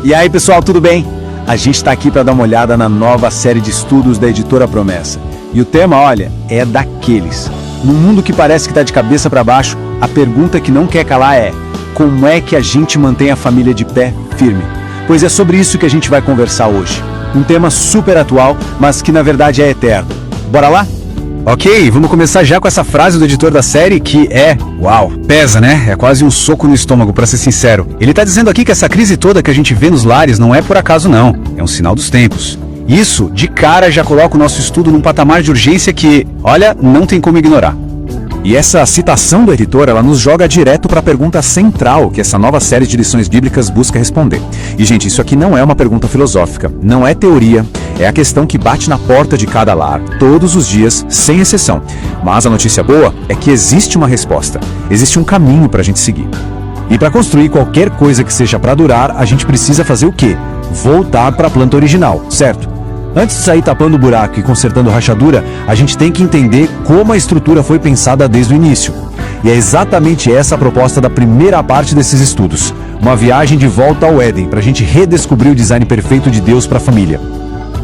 E aí, pessoal, tudo bem? A gente está aqui para dar uma olhada na nova série de estudos da Editora Promessa. E o tema, olha, é daqueles. Num mundo que parece que está de cabeça para baixo, a pergunta que não quer calar é: como é que a gente mantém a família de pé firme? Pois é sobre isso que a gente vai conversar hoje. Um tema super atual, mas que na verdade é eterno. Bora lá? Ok, vamos começar já com essa frase do editor da série que uau, pesa, né? É quase um soco no estômago, pra ser sincero. Ele tá dizendo aqui que essa crise toda que a gente vê nos lares não é por acaso não, é um sinal dos tempos. Isso, de cara, já coloca o nosso estudo num patamar de urgência que, olha, não tem como ignorar. E essa citação do editor, ela nos joga direto para a pergunta central que essa nova série de lições bíblicas busca responder. E, gente, isso aqui não é uma pergunta filosófica, não é teoria, é a questão que bate na porta de cada lar, todos os dias, sem exceção. Mas a notícia boa é que existe uma resposta, existe um caminho para a gente seguir. E para construir qualquer coisa que seja para durar, a gente precisa fazer o quê? Voltar para a planta original, certo? Antes de sair tapando o buraco e consertando rachadura, a gente tem que entender como a estrutura foi pensada desde o início. E é exatamente essa a proposta da primeira parte desses estudos. Uma viagem de volta ao Éden, para a gente redescobrir o design perfeito de Deus para a família.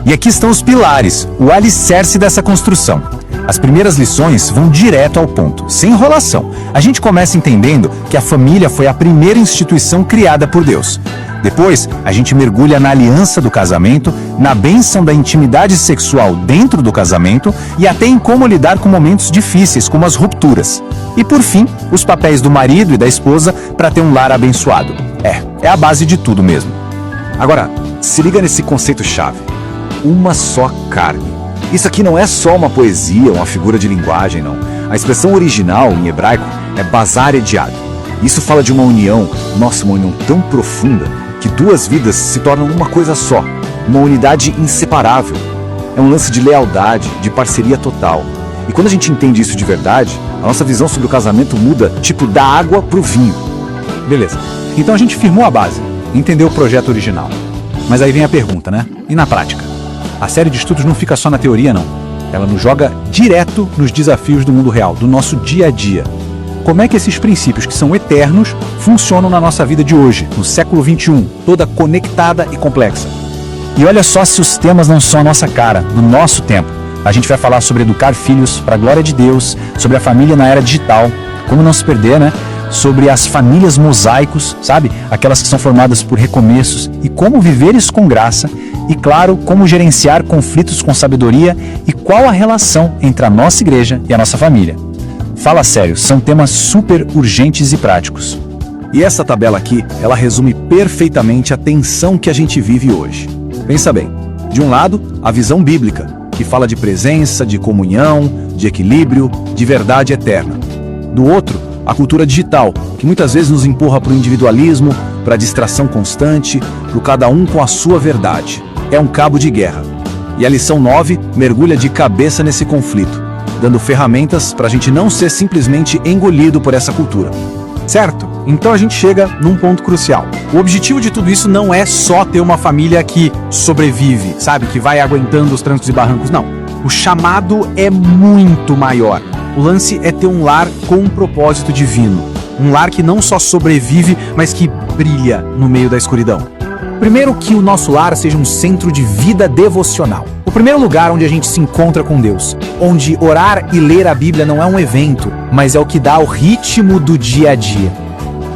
E aqui estão os pilares, o alicerce dessa construção. As primeiras lições vão direto ao ponto, sem enrolação. A gente começa entendendo que a família foi a primeira instituição criada por Deus. Depois, a gente mergulha na aliança do casamento, na bênção da intimidade sexual dentro do casamento e até em como lidar com momentos difíceis, como as rupturas. E por fim, os papéis do marido e da esposa para ter um lar abençoado. É a base de tudo mesmo. Agora, se liga nesse conceito-chave. Uma só carne. Isso aqui não é só uma poesia, uma figura de linguagem, não. A expressão original, em hebraico, é basar ediad. Isso fala de uma união, uma união tão profunda, que duas vidas se tornam uma coisa só, uma unidade inseparável. É um lance de lealdade, de parceria total. E quando a gente entende isso de verdade, a nossa visão sobre o casamento muda, tipo, da água pro vinho. Beleza, então a gente firmou a base, entendeu o projeto original. Mas aí vem a pergunta, né? E na prática? A série de estudos não fica só na teoria, não. Ela nos joga direto nos desafios do mundo real, do nosso dia a dia. Como é que esses princípios que são eternos funcionam na nossa vida de hoje, no século XXI, toda conectada e complexa? E olha só se os temas não são a nossa cara, do nosso tempo. A gente vai falar sobre educar filhos para a glória de Deus, sobre a família na era digital, como não se perder, né? Sobre as famílias mosaicos, sabe? Aquelas que são formadas por recomeços e como viver isso com graça. E claro, como gerenciar conflitos com sabedoria e qual a relação entre a nossa igreja e a nossa família. Fala sério, são temas super urgentes e práticos. E essa tabela aqui, ela resume perfeitamente a tensão que a gente vive hoje. Pensa bem, de um lado, a visão bíblica, que fala de presença, de comunhão, de equilíbrio, de verdade eterna. Do outro, a cultura digital, que muitas vezes nos empurra para o individualismo, para a distração constante, para o cada um com a sua verdade. É um cabo de guerra. E a lição 9 mergulha de cabeça nesse conflito, dando ferramentas para a gente não ser simplesmente engolido por essa cultura. Certo? Então a gente chega num ponto crucial. O objetivo de tudo isso não é só ter uma família que sobrevive, sabe? Que vai aguentando os trancos e barrancos, não. O chamado é muito maior. O lance é ter um lar com um propósito divino. Um lar que não só sobrevive, mas que brilha no meio da escuridão. Primeiro, que o nosso lar seja um centro de vida devocional. O primeiro lugar onde a gente se encontra com Deus, onde orar e ler a Bíblia não é um evento, mas é o que dá o ritmo do dia a dia.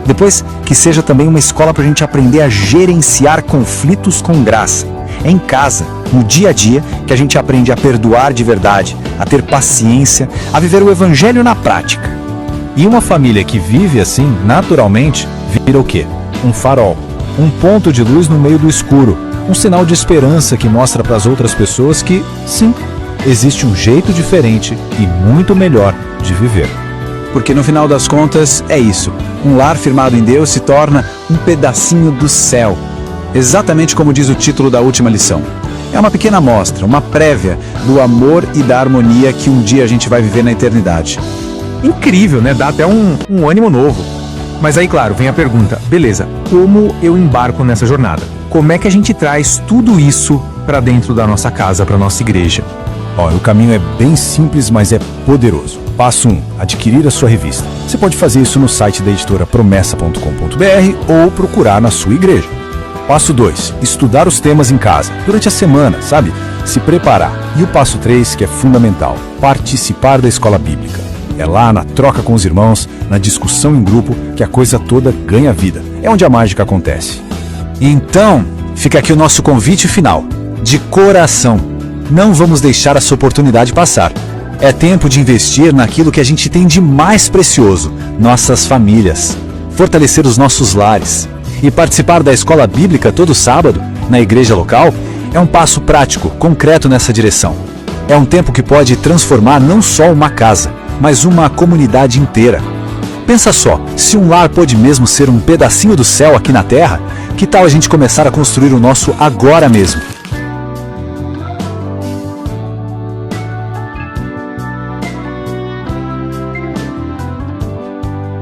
Depois, que seja também uma escola para a gente aprender a gerenciar conflitos com graça. É em casa, no dia a dia, que a gente aprende a perdoar de verdade, a ter paciência, a viver o evangelho na prática. E uma família que vive assim, naturalmente, vira o quê? Um farol. Um ponto de luz no meio do escuro, um sinal de esperança que mostra para as outras pessoas que, sim, existe um jeito diferente e muito melhor de viver. Porque no final das contas é isso, um lar firmado em Deus se torna um pedacinho do céu. Exatamente como diz o título da última lição. É uma pequena amostra, uma prévia do amor e da harmonia que um dia a gente vai viver na eternidade. Incrível, né? Dá até um ânimo novo. Mas aí, claro, vem a pergunta, beleza, como eu embarco nessa jornada? Como é que a gente traz tudo isso para dentro da nossa casa, para nossa igreja? O caminho é bem simples, mas é poderoso. Passo 1. Adquirir a sua revista. Você pode fazer isso no site da editora promessa.com.br ou procurar na sua igreja. Passo 2, estudar os temas em casa, durante a semana, sabe? Se preparar. E o passo 3, que é fundamental, participar da escola bíblica. É lá, na troca com os irmãos, na discussão em grupo, que a coisa toda ganha vida. É onde a mágica acontece. Então, fica aqui o nosso convite final. De coração, não vamos deixar essa oportunidade passar. É tempo de investir naquilo que a gente tem de mais precioso, nossas famílias. Fortalecer os nossos lares. E participar da escola bíblica todo sábado, na igreja local, é um passo prático, concreto nessa direção. É um tempo que pode transformar não só uma casa, mas uma comunidade inteira. Pensa só, se um lar pode mesmo ser um pedacinho do céu aqui na terra, que tal a gente começar a construir o nosso agora mesmo?